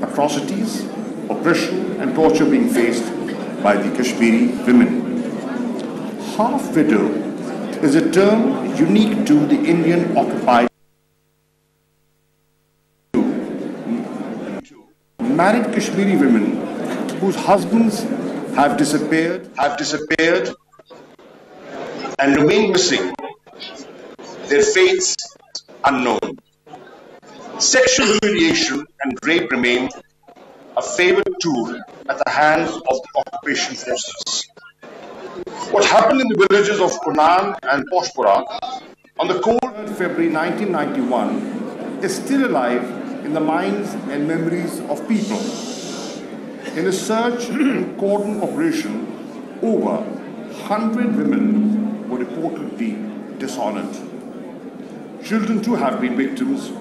atrocities, oppression and torture being faced by the Kashmiri women. Half-widow is a term unique to the Indian occupied. Married Kashmiri women whose husbands have disappeared and remain missing, their fates unknown. Sexual humiliation and rape remain a favored tool at the hands of the occupation forces. What happened in the villages of Kunan and Poshpura on the cold February 1991 is still alive in the minds and memories of people. In a search and cordon operation, over 100 women were reportedly dishonored. Children too have been victims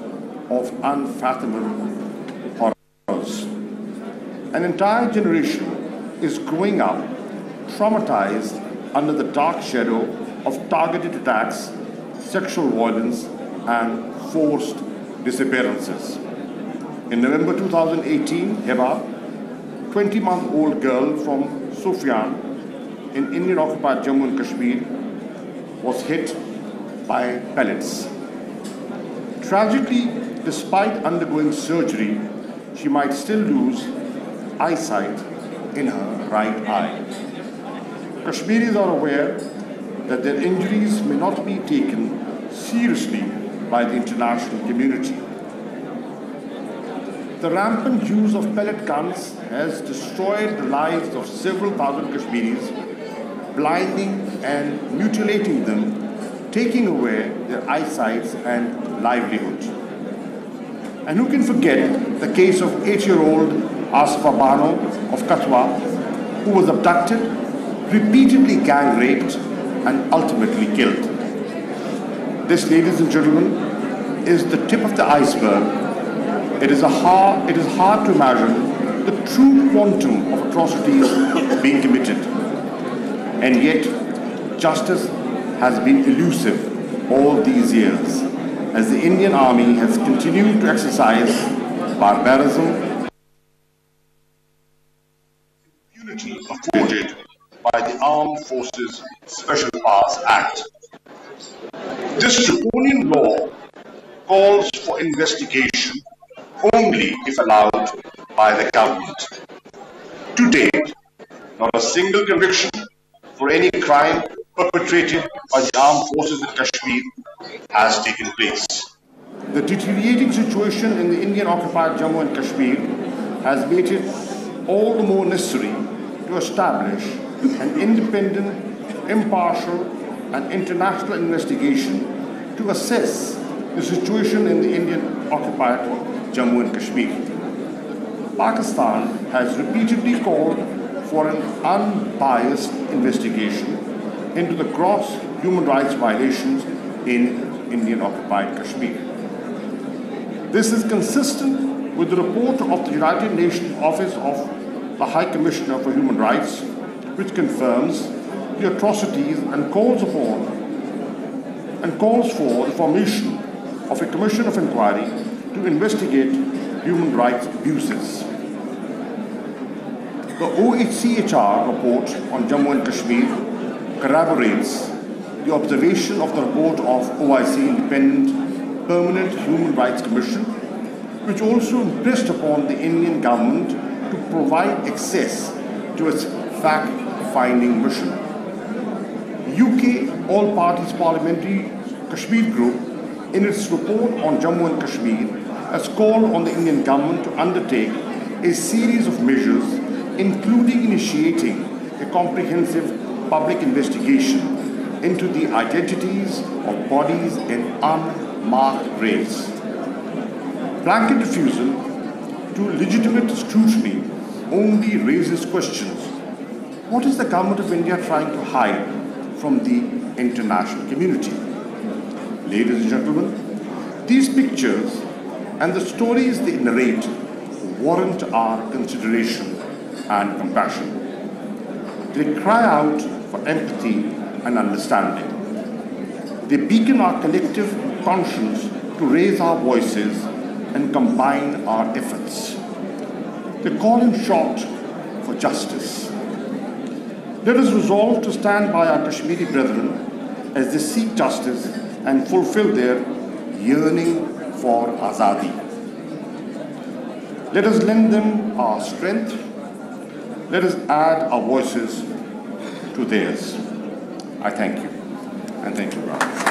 of unfathomable horrors. An entire generation is growing up traumatized under the dark shadow of targeted attacks, sexual violence, and forced disappearances. In November 2018, Heba, 20-month-old girl from Sufyan in Indian-occupied Jammu and Kashmir, was hit by pellets. Tragically, despite undergoing surgery, she might still lose eyesight in her right eye. Kashmiris are aware that their injuries may not be taken seriously by the international community. The rampant use of pellet guns has destroyed the lives of several thousand Kashmiris, blinding and mutilating them, taking away their eyesight and livelihood. And who can forget the case of 8-year-old Asfa Bano of Katwa, who was abducted, repeatedly gang raped, and ultimately killed. This, ladies and gentlemen, is the tip of the iceberg. It is hard to imagine the true quantum of atrocities being committed. And yet, justice has been elusive all these years, as the Indian Army has continued to exercise barbarism, impunity afforded by the Armed Forces Special Powers Act. This draconian law calls for investigation only if allowed by the government. To date, not a single conviction for any crime perpetrated by the armed forces in Kashmir has taken place. The deteriorating situation in the Indian-occupied Jammu and Kashmir has made it all the more necessary to establish an independent, impartial, and international investigation to assess the situation in the Indian-occupied Jammu and Kashmir. Pakistan has repeatedly called for an unbiased investigation into the gross human rights violations in Indian-occupied Kashmir. This is consistent with the report of the United Nations Office of the High Commissioner for Human Rights, which confirms the atrocities and calls for the formation of a commission of inquiry to investigate human rights abuses. The OHCHR report on Jammu and Kashmir corroborates the observation of the report of OIC Independent Permanent Human Rights Commission, which also impressed upon the Indian government to provide access to its fact-finding mission. UK All Parties Parliamentary Kashmir Group, in its report on Jammu and Kashmir, has called on the Indian government to undertake a series of measures, including initiating a comprehensive public investigation into the identities of bodies in unmarked graves. Blanket refusal to legitimate scrutiny only raises questions. What is the government of India trying to hide from the international community? Ladies and gentlemen, these pictures and the stories they narrate warrant our consideration and compassion. They cry out for empathy and understanding. They beacon our collective conscience to raise our voices and combine our efforts. They call him short for justice. Let us resolve to stand by our Kashmiri brethren as they seek justice and fulfill their yearning for Azadi. Let us lend them our strength. Let us add our voices to theirs. I thank you, and thank you, Ram.